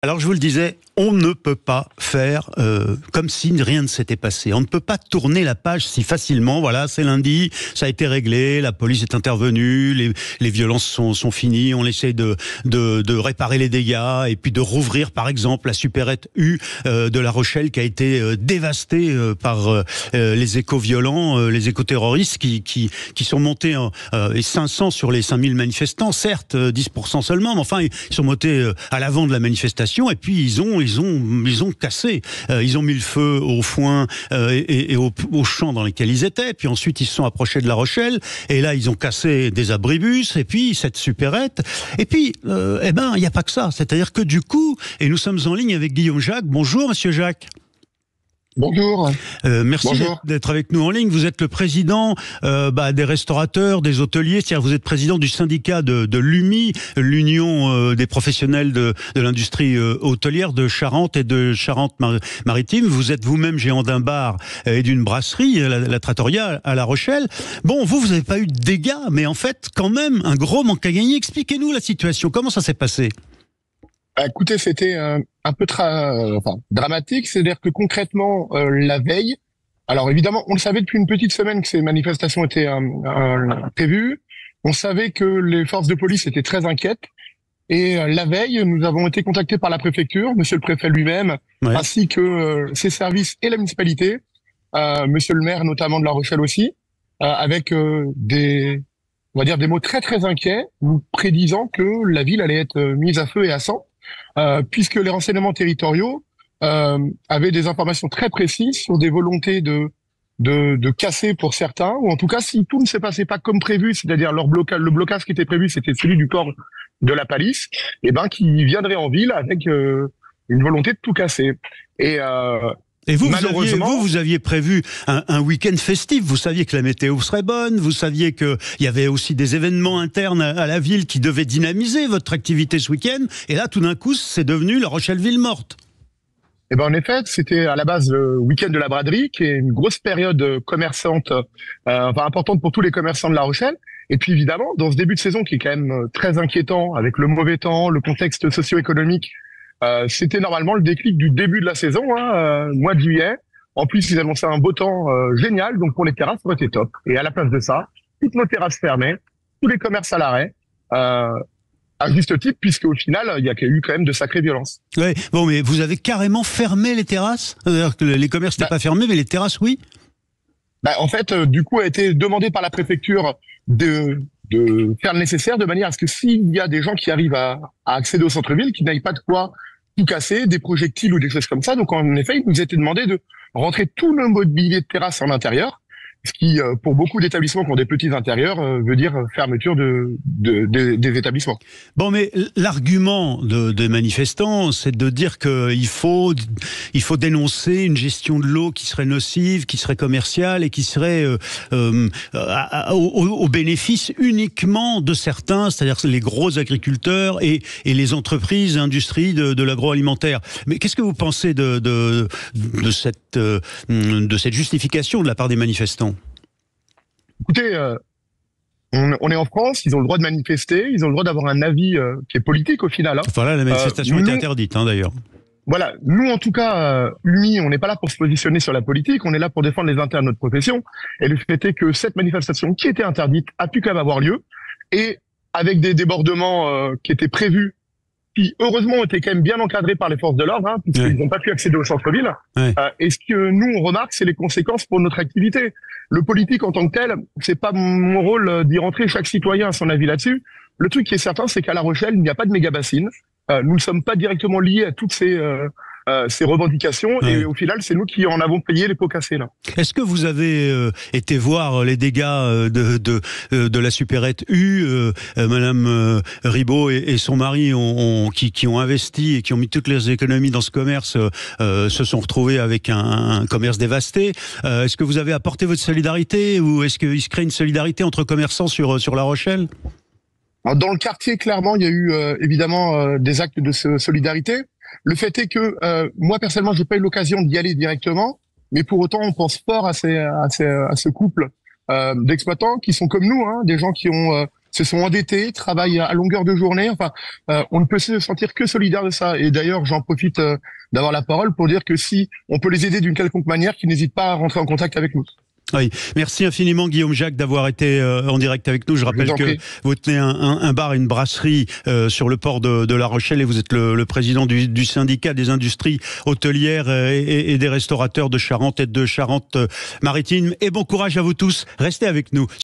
Alors je vous le disais, on ne peut pas faire comme si rien ne s'était passé. On ne peut pas tourner la page si facilement. Voilà, c'est lundi, ça a été réglé, la police est intervenue, les violences sont finies, on essaie de réparer les dégâts et puis de rouvrir par exemple la supérette U de La Rochelle qui a été dévastée par les éco-violents, les éco-terroristes qui sont montés et 500 sur les 5000 manifestants, certes 10% seulement, mais enfin ils sont montés à l'avant de la manifestation. Et puis ils ont cassé, ils ont mis le feu au foin et aux champs dans lesquels ils étaient. Puis ensuite ils se sont approchés de La Rochelle et là ils ont cassé des abribus et puis cette supérette. Et puis il n'y a pas que ça. C'est-à-dire que du coup, et nous sommes en ligne avec Guillaume Jacques. Bonjour Monsieur Jacques. Bonjour. Merci d'être avec nous en ligne. Vous êtes le président des restaurateurs, des hôteliers, c'est-à-dire vous êtes président du syndicat de l'UMI, l'Union des professionnels de l'industrie hôtelière de Charente et de Charente-Maritime. Vous êtes vous-même géant d'un bar et d'une brasserie, la Trattoria à La Rochelle. Bon, vous n'avez pas eu de dégâts, mais en fait, quand même, un gros manque à gagner. Expliquez-nous la situation. Comment ça s'est passé ? Écoutez, c'était un peu dramatique, c'est-à-dire que concrètement, la veille, alors évidemment, on le savait depuis une petite semaine que ces manifestations étaient prévues, on savait que les forces de police étaient très inquiètes, et la veille, nous avons été contactés par la préfecture, monsieur le préfet lui-même, ainsi que ses services et la municipalité, monsieur le maire notamment de La Rochelle aussi, avec on va dire des mots très très inquiets, nous prédisant que la ville allait être mise à feu et à sang. Puisque les renseignements territoriaux avaient des informations très précises sur des volontés de casser pour certains, ou en tout cas si tout ne s'est passé pas comme prévu, c'est-à-dire le blocage qui était prévu, c'était celui du port de la Palisse, et qui viendrait en ville avec une volonté de tout casser. Et vous aviez prévu un week-end festif. Vous saviez que la météo serait bonne. Vous saviez qu'il y avait aussi des événements internes à la ville qui devaient dynamiser votre activité ce week-end. Et là, tout d'un coup, c'est devenu La Rochelle ville morte. En effet, c'était à la base le week-end de la braderie, qui est une grosse période commerçante, importante pour tous les commerçants de La Rochelle. Et puis évidemment, dans ce début de saison qui est quand même très inquiétant, avec le mauvais temps, le contexte socio-économique, c'était normalement le déclic du début de la saison, mois de juillet. En plus, ils annonçaient un beau temps génial, donc pour les terrasses, ça aurait été top. Et à la place de ça, toutes nos terrasses fermées, tous les commerces à l'arrêt, à juste titre, puisque au final, il y a eu quand même de sacrées violences. Ouais, bon, mais vous avez carrément fermé les terrasses ? C'est-à-dire que les commerces n'étaient pas fermés, mais les terrasses, oui ? En fait, du coup, a été demandé par la préfecture de faire le nécessaire de manière à ce que s'il y a des gens qui arrivent à accéder au centre-ville, qu'ils n'aillent pas de quoi tout casser, des projectiles ou des choses comme ça. Donc, en effet, il nous était demandé de rentrer tout le mobilier de terrasse en intérieur, ce qui, pour beaucoup d'établissements qui ont des petits intérieurs, veut dire fermeture des établissements. Bon, mais l'argument des manifestants, c'est de dire qu'il faut dénoncer une gestion de l'eau qui serait nocive, qui serait commerciale et qui serait au bénéfice uniquement de certains, c'est-à-dire les gros agriculteurs et les entreprises, industries de l'agroalimentaire. Mais qu'est-ce que vous pensez de cette justification de la part des manifestants ? Écoutez, on est en France, ils ont le droit de manifester, ils ont le droit d'avoir un avis qui est politique au final. Voilà, la manifestation était interdite d'ailleurs. Voilà, nous en tout cas, UMI, on n'est pas là pour se positionner sur la politique, on est là pour défendre les intérêts de notre profession. Et le fait est que cette manifestation qui était interdite a pu quand même avoir lieu, et avec des débordements qui étaient prévus, qui heureusement ont été quand même bien encadrés par les forces de l'ordre, puisqu'ils n'ont pas pu accéder au centre-ville. Et ce que nous on remarque, c'est les conséquences pour notre activité. Le politique en tant que tel, c'est pas mon rôle d'y rentrer, chaque citoyen a son avis là-dessus. Le truc qui est certain, c'est qu'à La Rochelle, il n'y a pas de méga bassine. Nous ne sommes pas directement liés à toutes ces revendications, et au final, c'est nous qui en avons payé les pots cassés là. Est-ce que vous avez été voir les dégâts de la supérette U Madame Ribot et son mari qui ont investi et qui ont mis toutes leurs économies dans ce commerce se sont retrouvés avec un commerce dévasté. Est-ce que vous avez apporté votre solidarité, ou est-ce qu'il se crée une solidarité entre commerçants sur La Rochelle ? Alors, dans le quartier, clairement, il y a eu évidemment des actes de solidarité. Le fait est que moi personnellement, j'ai pas eu l'occasion d'y aller directement, mais pour autant, on pense fort à ce couple d'exploitants qui sont comme nous, des gens qui ont se sont endettés, travaillent à longueur de journée. Enfin, on ne peut se sentir que solidaire de ça. Et d'ailleurs, j'en profite d'avoir la parole pour dire que si on peut les aider d'une quelconque manière, qu'ils n'hésitent pas à rentrer en contact avec nous. Oui, merci infiniment Guillaume Jacques d'avoir été en direct avec nous. Je rappelle que vous tenez un bar et une brasserie sur le port de La Rochelle et vous êtes le président du syndicat des industries hôtelières et des restaurateurs de Charente et de Charente-Maritime. Et bon courage à vous tous, restez avec nous.